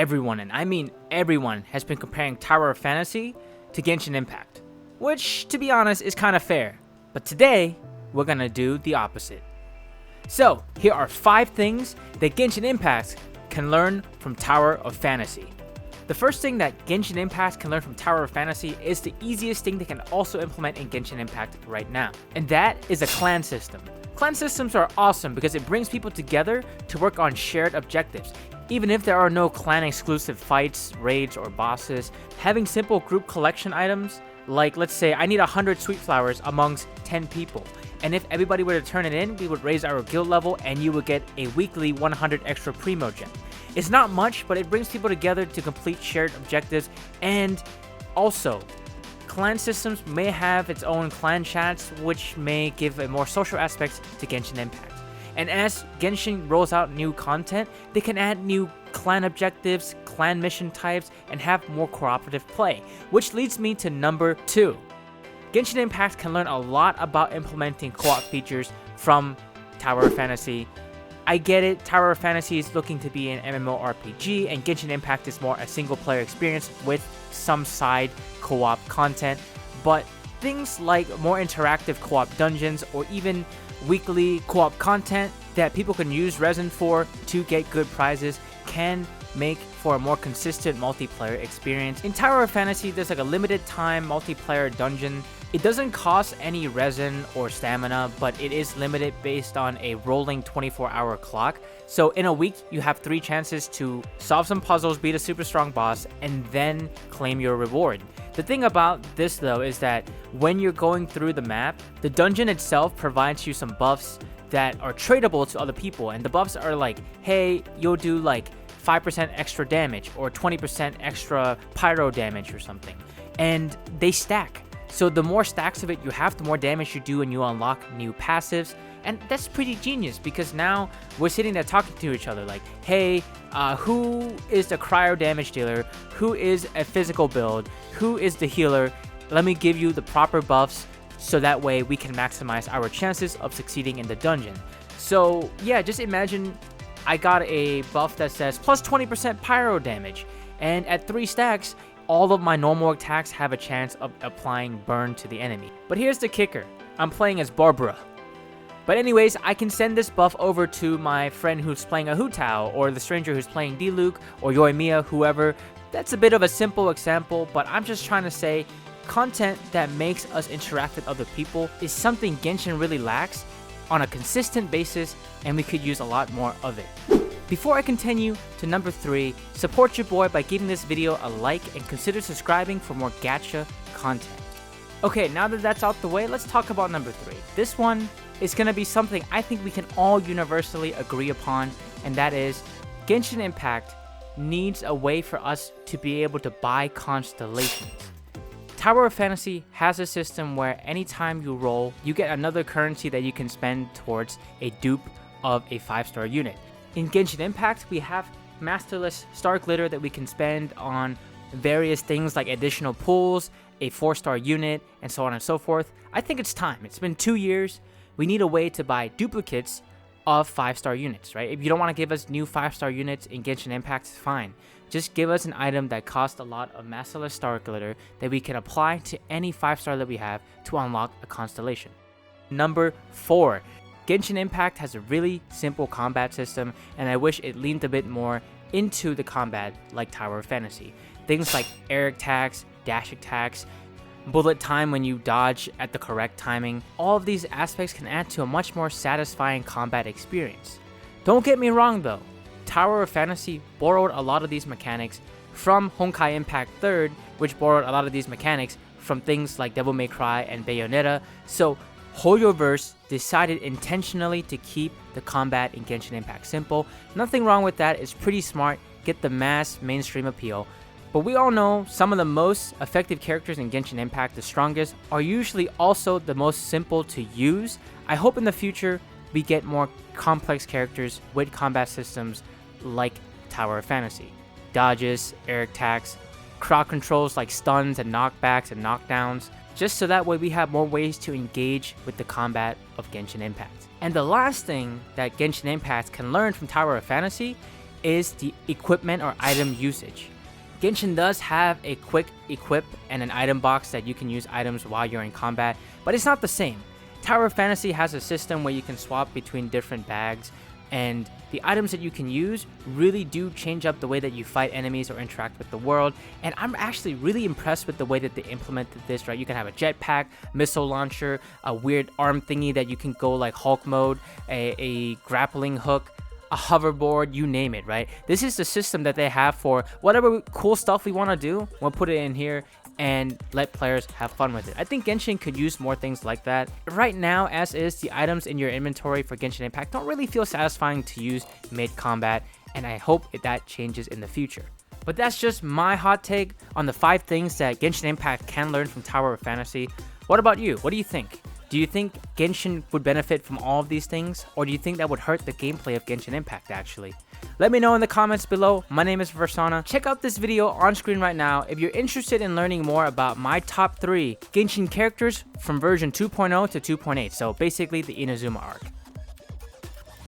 everyone, and I mean everyone, has been comparing Tower of Fantasy to Genshin Impact, which, to be honest, is kind of fair. But today, we're gonna do the opposite. So, here are 5 things that Genshin Impact can learn from Tower of Fantasy. The first thing that Genshin Impact can learn from Tower of Fantasy is the easiest thing they can also implement in Genshin Impact right now, and that is a clan system. Clan systems are awesome because it brings people together to work on shared objectives. Even if there are no clan exclusive fights, raids, or bosses, having simple group collection items, like let's say I need 100 sweet flowers amongst 10 people, and if everybody were to turn it in, we would raise our guild level and you would get a weekly 100 extra primo gem. It's not much, but it brings people together to complete shared objectives. And also, clan systems may have its own clan chats, which may give a more social aspect to Genshin Impact. And as Genshin rolls out new content, they can add new clan objectives, clan mission types, and have more cooperative play, which leads me to number 2. Genshin Impact can learn a lot about implementing co-op features from Tower of Fantasy. I get it, Tower of Fantasy is looking to be an MMORPG, and Genshin Impact is more a single-player experience with some side co-op content, but things like more interactive co-op dungeons or even weekly co-op content that people can use resin for to get good prizes can make for a more consistent multiplayer experience. In Tower of Fantasy, there's like a limited time multiplayer dungeon. It doesn't cost any resin or stamina, but it is limited based on a rolling 24-hour clock. So in a week, you have 3 chances to solve some puzzles, beat a super strong boss, and then claim your reward. The thing about this though is that when you're going through the map, the dungeon itself provides you some buffs that are tradable to other people, and the buffs are like, hey, you'll do like 5% extra damage or 20% extra pyro damage or something, and they stack. So the more stacks of it you have, the more damage you do, and you unlock new passives. And that's pretty genius because now we're sitting there talking to each other like, hey, who is the cryo damage dealer? Who is a physical build? Who is the healer? Let me give you the proper buffs so that way we can maximize our chances of succeeding in the dungeon. So yeah, just imagine I got a buff that says plus 20% pyro damage, and at 3 stacks, all of my normal attacks have a chance of applying burn to the enemy. But here's the kicker, I'm playing as Barbara. But anyways, I can send this buff over to my friend who's playing a Hu Tao, or the stranger who's playing Diluc, or Yoimiya, whoever. That's a bit of a simple example, but I'm just trying to say, content that makes us interact with other people is something Genshin really lacks on a consistent basis, and we could use a lot more of it. Before I continue to number 3, support your boy by giving this video a like and consider subscribing for more gacha content. Okay, now that that's out the way, let's talk about number 3. This one is going to be something I think we can all universally agree upon, and that is Genshin Impact needs a way for us to be able to buy constellations. Tower of Fantasy has a system where anytime you roll, you get another currency that you can spend towards a dupe of a 5-star unit. In Genshin Impact, we have masterless star glitter that we can spend on various things like additional pools, a 4-star unit, and so on and so forth. I think it's time. It's been 2 years. We need a way to buy duplicates of 5-star units, right? If you don't want to give us new 5-star units in Genshin Impact, it's fine. Just give us an item that costs a lot of masterless star glitter that we can apply to any 5-star that we have to unlock a constellation. Number 4. Genshin Impact has a really simple combat system, and I wish it leaned a bit more into the combat like Tower of Fantasy. Things like air attacks, dash attacks, bullet time when you dodge at the correct timing. All of these aspects can add to a much more satisfying combat experience. Don't get me wrong though, Tower of Fantasy borrowed a lot of these mechanics from Honkai Impact 3rd, which borrowed a lot of these mechanics from things like Devil May Cry and Bayonetta, so Hoyoverse decided intentionally to keep the combat in Genshin Impact simple. Nothing wrong with that, it's pretty smart, get the mass mainstream appeal. But we all know some of the most effective characters in Genshin Impact, the strongest, are usually also the most simple to use. I hope in the future we get more complex characters with combat systems like Tower of Fantasy. Dodges, air attacks, crowd controls like stuns and knockbacks and knockdowns, just so that way we have more ways to engage with the combat of Genshin Impact. And the last thing that Genshin Impact can learn from Tower of Fantasy is the equipment or item usage. Genshin does have a quick equip and an item box that you can use items while you're in combat, but it's not the same. Tower of Fantasy has a system where you can swap between different bags, and the items that you can use really do change up the way that you fight enemies or interact with the world, and I'm actually really impressed with the way that they implemented this, right? You can have a jetpack, missile launcher, a weird arm thingy that you can go like Hulk mode, a grappling hook, a hoverboard, you name it, right? This is the system that they have for whatever cool stuff we want to do. We'll put it in here and let players have fun with it. I think Genshin could use more things like that. Right now, as is, the items in your inventory for Genshin Impact don't really feel satisfying to use mid-combat, and I hope that changes in the future. But that's just my hot take on the 5 things that Genshin Impact can learn from Tower of Fantasy. What about you? What do you think? Do you think Genshin would benefit from all of these things, or do you think that would hurt the gameplay of Genshin Impact actually? Let me know in the comments below. My name is Varsona. Check out this video on screen right now if you're interested in learning more about my top 3 Genshin characters from version 2.0 to 2.8, so basically the Inazuma arc.